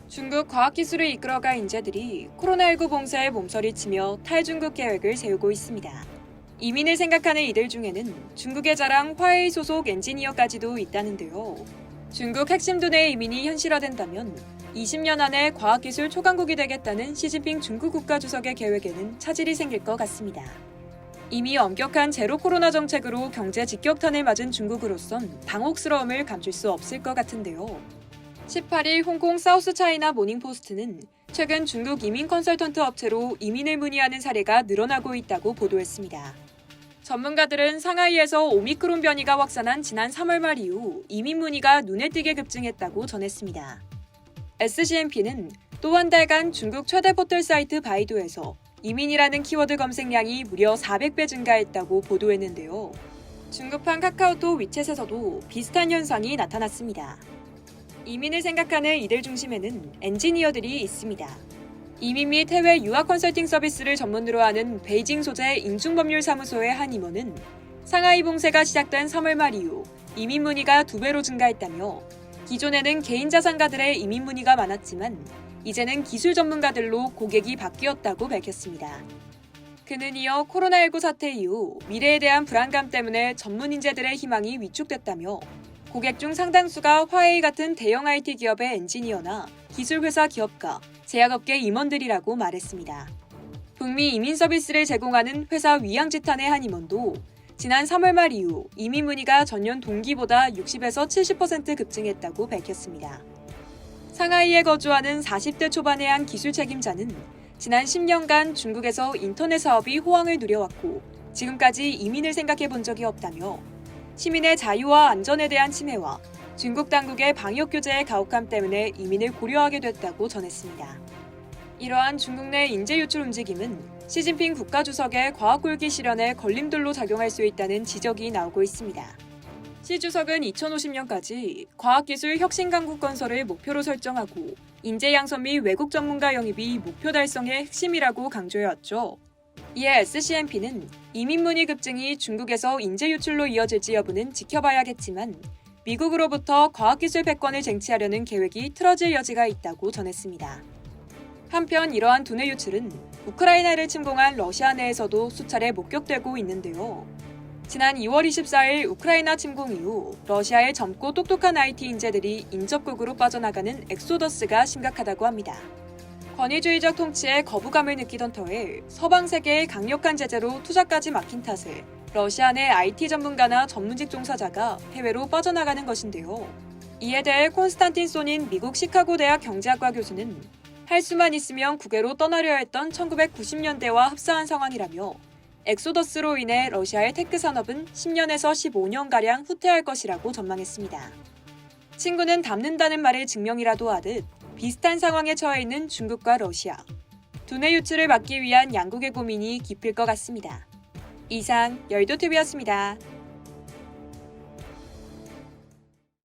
중국 과학기술을 이끌어갈 인재들이 코로나19 봉쇄에 몸서리치며 탈중국 계획을 세우고 있습니다. 이민을 생각하는 이들 중에는 중국의 자랑 화웨이 소속 엔지니어까지도 있다는데요. 중국 핵심 두뇌 이민이 현실화된다면 20년 안에 과학기술 초강국이 되겠다는 시진핑 중국 국가주석의 계획에는 차질이 생길 것 같습니다. 이미 엄격한 제로 코로나 정책으로 경제 직격탄을 맞은 중국으로선 당혹스러움을 감출 수 없을 것 같은데요. 18일 홍콩 사우스차이나 모닝포스트는 최근 중국 이민 컨설턴트 업체로 이민을 문의하는 사례가 늘어나고 있다고 보도했습니다. 전문가들은 상하이에서 오미크론 변이가 확산한 지난 3월 말 이후 이민 문의가 눈에 띄게 급증했다고 전했습니다. SCMP는 또 한 달간 중국 최대 포털 사이트 바이두에서 이민이라는 키워드 검색량이 무려 400배 증가했다고 보도했는데요. 중국판 카카오톡 위챗에서도 비슷한 현상이 나타났습니다. 이민을 생각하는 이들 중심에는 엔지니어들이 있습니다. 이민 및 해외 유학 컨설팅 서비스를 전문으로 하는 베이징 소재 인중법률사무소의 한 임원은 상하이 봉쇄가 시작된 3월 말 이후 이민 문의가 2배로 증가했다며 기존에는 개인 자산가들의 이민 문의가 많았지만 이제는 기술 전문가들로 고객이 바뀌었다고 밝혔습니다. 그는 이어 코로나19 사태 이후 미래에 대한 불안감 때문에 전문 인재들의 희망이 위축됐다며 고객 중 상당수가 화웨이 같은 대형 IT 기업의 엔지니어나 기술회사 기업가, 제약업계 임원들이라고 말했습니다. 북미 이민 서비스를 제공하는 회사 위양지탄의 한 임원도 지난 3월 말 이후 이민 문의가 전년 동기보다 60에서 70% 급증했다고 밝혔습니다. 상하이에 거주하는 40대 초반의 한 기술 책임자는 지난 10년간 중국에서 인터넷 사업이 호황을 누려왔고 지금까지 이민을 생각해 본 적이 없다며 시민의 자유와 안전에 대한 침해와 중국 당국의 방역 규제의 가혹함 때문에 이민을 고려하게 됐다고 전했습니다. 이러한 중국 내 인재 유출 움직임은 시진핑 국가주석의 과학 굴기 실현에 걸림돌로 작용할 수 있다는 지적이 나오고 있습니다. 시 주석은 2050년까지 과학기술 혁신 강국 건설을 목표로 설정하고 인재 양성 및 외국 전문가 영입이 목표 달성의 핵심이라고 강조해왔죠. 이에 SCMP는 이민 문의 급증이 중국에서 인재 유출로 이어질지 여부는 지켜봐야겠지만 미국으로부터 과학기술 패권을 쟁취하려는 계획이 틀어질 여지가 있다고 전했습니다. 한편 이러한 두뇌 유출은 우크라이나를 침공한 러시아 내에서도 수차례 목격되고 있는데요. 지난 2월 24일 우크라이나 침공 이후 러시아의 젊고 똑똑한 IT 인재들이 인접국으로 빠져나가는 엑소더스가 심각하다고 합니다. 권위주의적 통치에 거부감을 느끼던 터에 서방 세계의 강력한 제재로 투자까지 막힌 탓에 러시아 내 IT 전문가나 전문직 종사자가 해외로 빠져나가는 것인데요. 이에 대해 콘스탄틴 소닌 미국 시카고 대학 경제학과 교수는 할 수만 있으면 국외로 떠나려 했던 1990년대와 흡사한 상황이라며 엑소더스로 인해 러시아의 테크 산업은 10년에서 15년가량 후퇴할 것이라고 전망했습니다. 친구는 닮는다는 말의 증명이라도 하듯 비슷한 상황에 처해 있는 중국과 러시아. 두뇌 유출을 막기 위한 양국의 고민이 깊을 것 같습니다. 이상 열도TV였습니다.